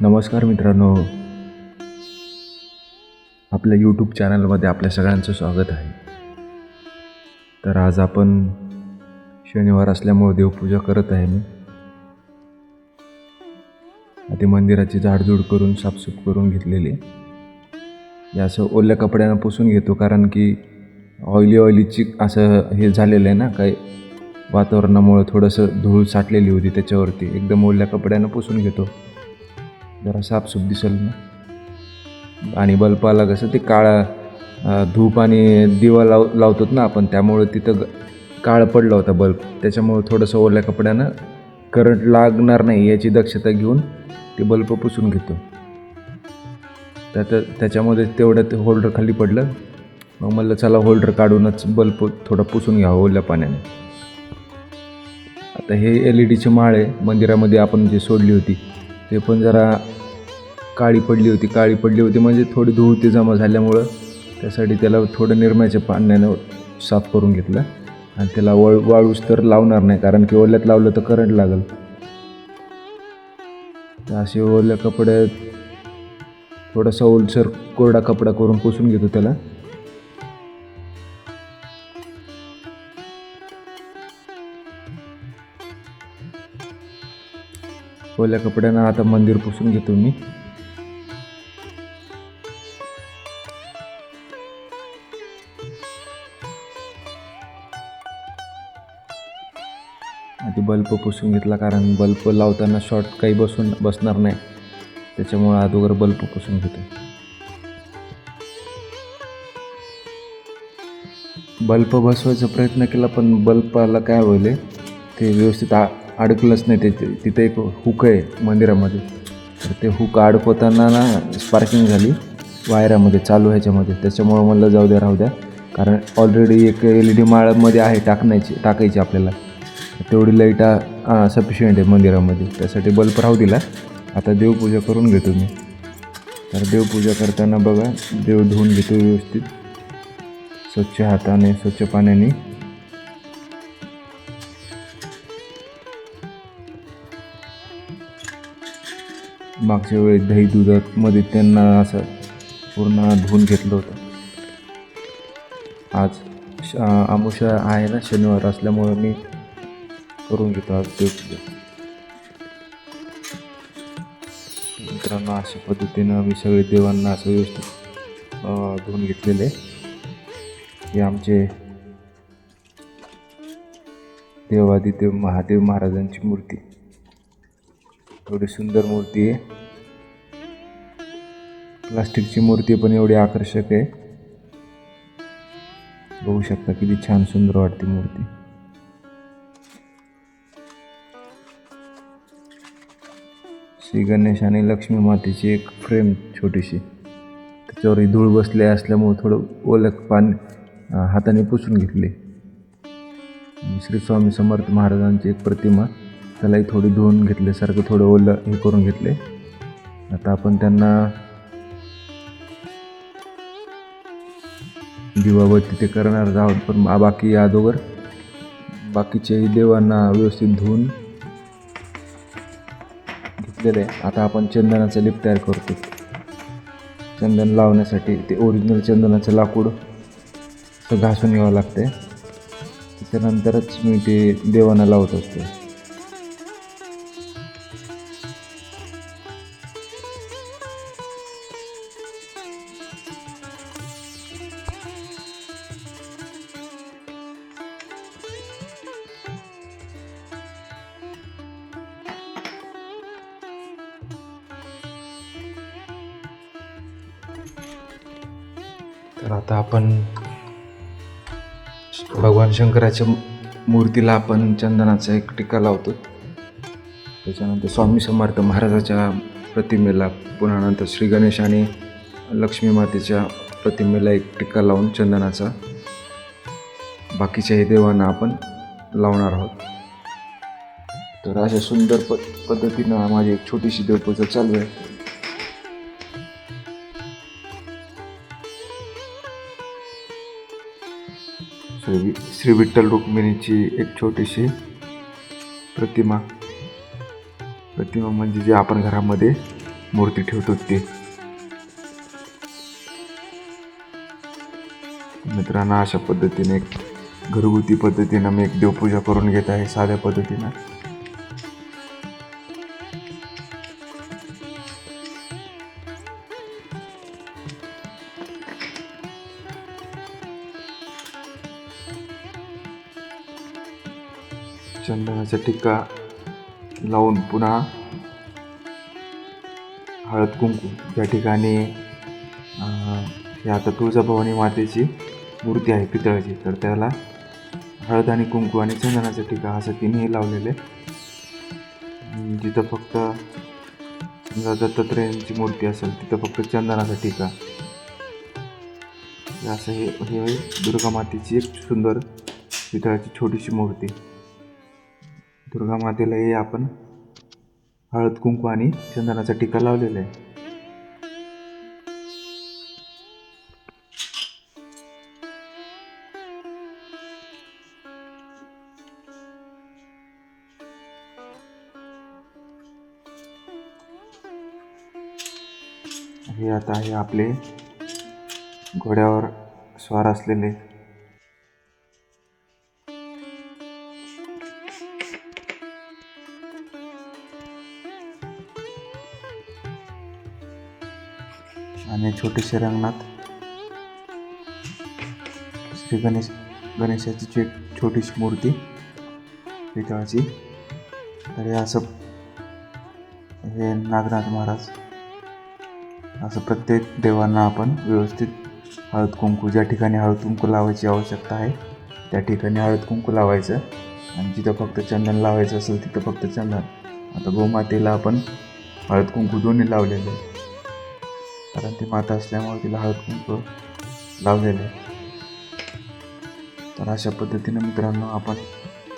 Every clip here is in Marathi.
नमस्कार मित्रांनो, आपल्या यूट्यूब चॅनलमध्ये आपल्या सगळ्यांचं स्वागत आहे. तर आज आपण शनिवार असल्यामुळे देवपूजा करत आहे. मी आधी मंदिराची झाडझूड करून साफसूफ करून घेतलेली. हे असं ओल्या कपड्यानं पुसून घेतो, कारण की ऑइली असं हे झालेलं आहे ना, काही वातावरणामुळे थोडंसं धूळ साठलेली होती त्याच्यावरती. एकदम ओल्या कपड्यानं पुसून घेतो, जरा साफसूफ दिसेल ना. आणि बल्बाला कसं ते काळा धूप आणि दिवा लावतात ना आपण, त्यामुळे तिथं काळं पडला होता बल्ब. त्याच्यामुळे थोडंसं ओल्या कपड्यानं करंट लागणार नाही याची दक्षता घेऊन ते बल्ब पुसून घेतो. त्याच्यामध्ये तेवढं ते होल्डर खाली पडलं. मग म्हणलं चला होल्डर काढूनच बल्ब थोडा पुसून घ्यावा ओल्या पाण्याने. आता हे LED माळ आहे मंदिरामध्ये आपण जे सोडली होती, ते पण जरा काळी पडली होती म्हणजे थोडी धूळ ती जमा झाल्यामुळं त्यासाठी त्याला थोडं निरम्याच्या पाण्यानं साफ करून घेतलं. आणि त्याला वाळूच तर लावणार नाही, कारण की ओल्यात लावलं तर करंट लागेल. तर असे ओल्या कपड्यात थोडासा ओलसर कोरडा कपडा करून पुसून घेतो त्याला. ओल्या कपड्यानं आता मंदिर पुसून घेतो मी. आधी बल्ब पुसून घेतला, कारण बल्ब लावताना शॉर्ट काही बसणार नाही, त्याच्यामुळे अगोदर बल्ब पुसून घेतो. बल्ब बसवायचा प्रयत्न केला, पण बल्बाला काय होईल ते व्यवस्थित अडकलंच नाही. तिथे एक हुक आहे मंदिरामध्ये, तर ते हुक अडकवताना ना स्पार्किंग झाली वायरामध्ये चालू ह्याच्यामध्ये. त्याच्यामुळं म्हणलं जाऊ द्या, राहू द्या, कारण ऑलरेडी एक LED माळामध्ये आहे टाकायची आपल्याला. तेवढी लाईट सफिशियंट आहे मंदिरामध्ये, त्यासाठी बल्ब राहू दिला. आता देवपूजा करून घेतो मी. तर देवपूजा करताना बघा, देव धुवून घेतो व्यवस्थित स्वच्छ हाताने, स्वच्छ पाण्याने. मागच्या वेळी दही दुधामध्ये त्यांना असं पूर्ण धुवून घेतलं होतं. आज अमावस्या आहे ना, शनिवार असल्यामुळं मी करून घेतो आज देवपूजा. मित्रांनो, अशा पद्धतीनं आम्ही सगळे देवांना असं व्यवस्थित धुवून घेतलेले. हे आमचे देवादिदेव महादेव महाराजांची मूर्ती, एवढी सुंदर मूर्ती आहे. प्लास्टिकची मूर्ती पण एवढी आकर्षक आहे, बघू शकता किती छान सुंदर वाटते मूर्ती. श्री गणेश आणि लक्ष्मी मातेची एक फ्रेम छोटीशी, त्याच्यावर धूळ बसले असल्यामुळे थोडं ओलं पाणी हाताने पुसून घेतले. श्री स्वामी समर्थ महाराजांची एक प्रतिमा, त्यालाही थोडी धुवून घेतल्यासारखं थोडं ओलं हे करून घेतले. आता आपण त्यांना दिवाबत्ती ते करणार आहोत, पण बाकी अगोदर बाकीच्याही देवांना व्यवस्थित धुवून घेतलेले. आता आपण चंदनाचा लेप तयार करतो. चंदन लावण्यासाठी ते ओरिजिनल चंदनाचं लाकूड असं घासून घ्यावं लागतं. त्याच्यानंतरच मी ते देवांना लावत असतो. तर आता आपण भगवान शंकराच्या मूर्तीला आपण चंदनाचा एक टिक्का लावतो. त्याच्यानंतर स्वामी समर्थ महाराजाच्या प्रतिमेला, पुन्हा नंतर श्री गणेश आणि लक्ष्मी मातेच्या प्रतिमेला एक टिक्का लावून चंदनाचा बाकीच्याही देवांना आपण लावणार आहोत. तर अशा सुंदर पद्धतीनं माझी एक छोटीशी देवपूजा चालू आहे. श्री विठ्ठल रुक्मिणीची एक छोटीशी प्रतिमा म्हणजे जे आपण घरामध्ये मूर्ती ठेवतो ते. मित्रांनो, अशा पद्धतीने घरगुती पद्धतीनं मी एक देवपूजा करून घेत आहे, साध्या पद्धतीनं. चंदनाचा टिक्का लावून पुन्हा हळद कुंकू, ज्या ठिकाणी हे आता तुळजाभवानी मातेची मूर्ती आहे पितळाची, तर त्याला हळद आणि कुंकू आणि चंदनाचा टिक्का असं तिन्ही लावलेले. जिथं फक्त समजा दत्तात्रेयांची मूर्ती असेल तिथं फक्त चंदनाचा टिक्का. असं हे दुर्गा मातेची एक सुंदर पितळाची छोटीशी मूर्ती. दुर्गा मातेला हे आपण हळद कुंकू आणि चंदनाचा टिक्का लावलेला आहे. हे आता आहे आपले घोड्यावर स्वार असलेले आणि छोटेसे रंगनाथ श्री गणेशाची एक छोटीशी मूर्ती पितळाची. तर हे असं हे नागनाथ महाराज, असं प्रत्येक देवांना आपण व्यवस्थित हळद कुंकू, ज्या ठिकाणी हळद कुंकू लावायची आवश्यकता आहे त्या ठिकाणी हळद कुंकू लावायचं आणि जिथं फक्त चंदन लावायचं असेल तिथं फक्त चंदन. आता गोमातेला आपण हळद कुंकू दोन्ही लावलेले आहे, कारण ती माता असल्यामुळे तिला हळद कुंकू लावलेले आहे. तर अशा पद्धतीने मित्रांनो आपण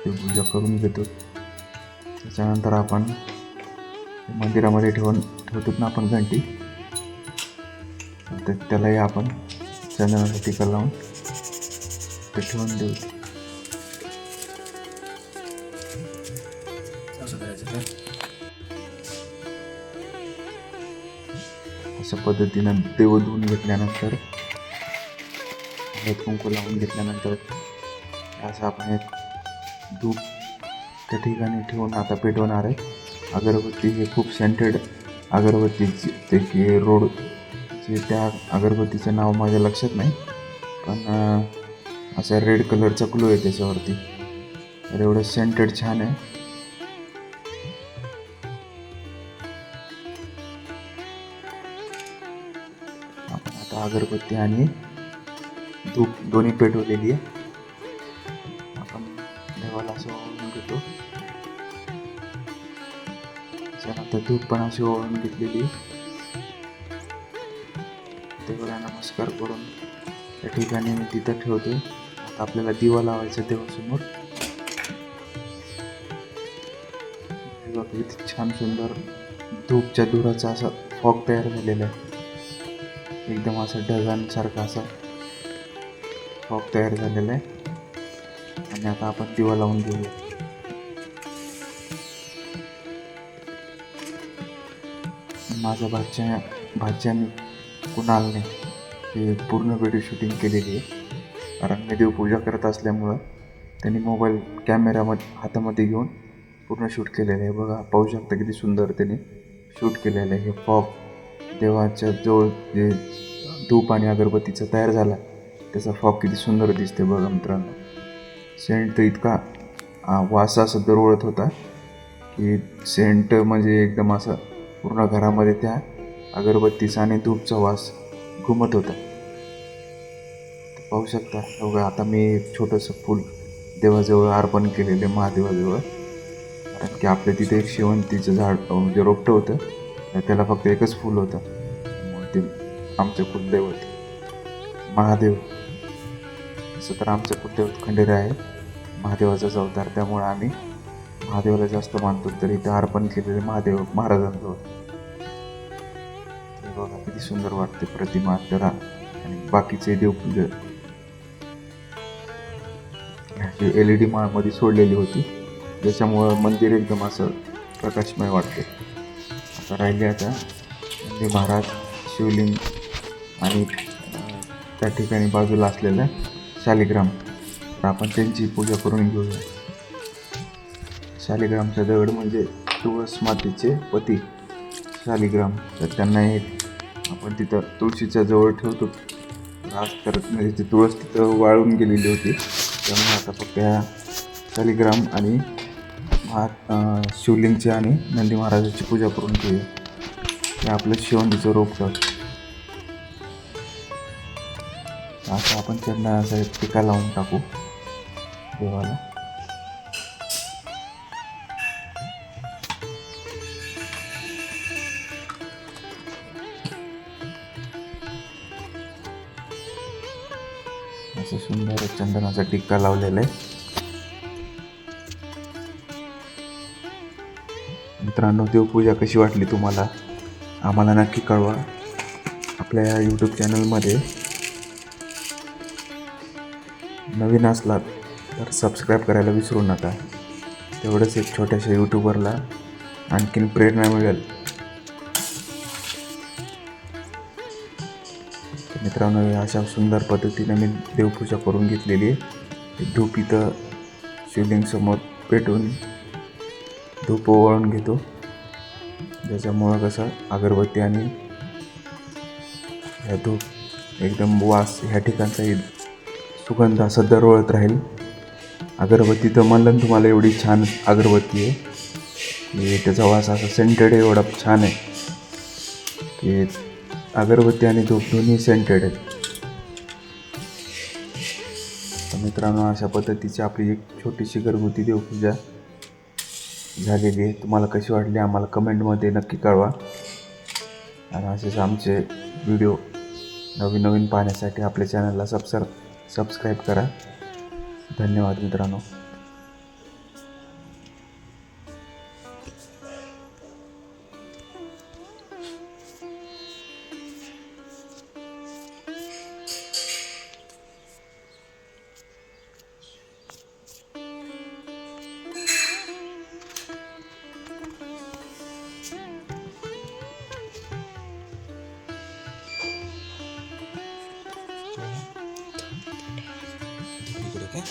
पूजा करून घेतो. त्याच्यानंतर आपण मंदिरामध्ये ठेवतो ना आपण घंटी, तर त्यालाही आपण चंदनाचा टिक्का लावून ते ठेवून देऊ. अशा पद्धतीनं देव धुवून घेतल्यानंतर, हळद कुंकू लावून घेतल्यानंतर असं आपण एक धूप त्या ठिकाणी ठेवून आता पेटवणार आहे. अगरबत्ती हे खूप सेंटेड अगरबत्तीची ते की रोडचे, त्या अगरबत्तीचं नाव माझ्या लक्षात नाही, पण असा रेड कलरचा ग्लो आहे त्याच्यावरती. तर एवढं सेंटेड छान आहे. आपण आता अगरबत्ती आणि धूप दोन्ही पेटवलेली आहे. आपण देवाला असं ओळून घेतो. त्यानंतर धूप पण अशी ओळून घेतलेली. देवाला नमस्कार करून त्या ठिकाणी मी तिथं ठेवतो. आता आपल्याला दिवा लावायचा देवासमोर. किती छान सुंदर धूपच्या धुराचा असा फॉग तयार झालेला आहे. एकदम असं ढगांसारखा असा फॉग तयार झालेला आहे. आणि आता आपण दिवा लावून घेऊया. माझा भाच्याने कुणालने हे पूर्ण व्हिडिओ शूटिंग केलेली आहे, कारण मी देवपूजा करत असल्यामुळं त्यांनी मोबाईल कॅमेरामध्ये हातामध्ये घेऊन पूर्ण शूट केलेलं आहे. बघा, पाहू शकता किती सुंदर त्यांनी शूट केलेलं आहे. हे फॉग देवाच्या जवळ जे धूप आणि अगरबत्तीचा तयार झाला त्याचा फॉग किती सुंदर दिसते बघा मित्रांनो. सेंट तर इतका वास असं दरवळत होता की सेंट म्हणजे एकदम असं पूर्ण घरामध्ये त्या अगरबत्तीचा आणि धूपचा वास घुमत होता. पाहू शकता. बघा, आता मी एक छोटंसं फूल देवाजवळ अर्पण केलेलं आहे, महादेवाजवळ. कारण की आपल्या तिथे एक शेवंतीचं झाड म्हणजे रोपटं होतं, त्याला फक्त एकच फूल होतं. त्यामुळे ते आमचे कुलदैवत महादेव, असं तर आमचं कुलदैवत खंडेरी आहे, महादेवाचाच अवतार. त्यामुळे आम्ही महादेवाला जास्त मानतो. तर इथे अर्पण केलेले महादेव महाराजांजवळ. बघा किती सुंदर वाटते प्रतिमा. तर आणि बाकीचे देवपूजा LED माळमध्ये सोडलेली होती, ज्याच्यामुळं मंदिर एकदम असं प्रकाशमय वाटते. आता राहिले आता नंदी महाराज, शिवलिंग आणि त्या ठिकाणी बाजूला असलेलं शालिग्राम. तर आपण त्यांची पूजा करून घेऊया. शालिग्रामचा दगड म्हणजे तुळस मातेचे पती शालिग्राम. तर त्यांना आपण तिथं तुळशीच्या जवळ ठेवतो. आज तर म्हणजे ती तुळस तिथं वाळून गेलेली होती, त्यामुळे आता फक्त ह्या शालिग्राम आणि शिवलिंगची आणि नंदी महाराजाची पूजा करून घेऊया. हे आपलं शिवंडीचं रोप जात. असं आपण त्यांना असं एक टीका लावून टाकू देवाला. असं सुंदर चंदनाचा टिक्का लावलेला आहे. मित्रांनो, देवपूजा कशी वाटली तुम्हाला आम्हाला नक्की कळवा. आपल्या या यूट्यूब चॅनलमध्ये नवीन असलात तर सबस्क्राईब करायला विसरू नका. तेवढंच एक छोट्याशा यूट्यूबरला आणखीन प्रेरणा मिळेल. मित्रांनो, अशा सुंदर पद्धतीने मी देवपूजा करून घेतलेली आहे. धूप इथं शिवलिंगसमोर पेटवून धूप ओवाळून घेतो, ज्याच्यामुळं कसं अगरबत्ती आणि ह्या धूप एकदम वास ह्या ठिकाणचा सुगंध असा दरवळत राहील. अगरबत्ती तर म्हणलं तुम्हाला एवढी छान अगरबत्ती आहे की त्याचा वास असा सेंटेड एवढा छान आहे की अगरबत्ती आणि धूप दोन्ही सेंटेड आहेत. तर मित्रांनो, अशा पद्धतीची आपली एक छोटीशी घरगुती देवपूजा झालेली आहे. तुम्हाला कशी वाटली आम्हाला कमेंटमध्ये नक्की कळवा. आणि असेच आमचे व्हिडिओ नवीन पाहण्यासाठी आपल्या चॅनलला सबस्क्राईब करा. धन्यवाद मित्रांनो. इकडे काय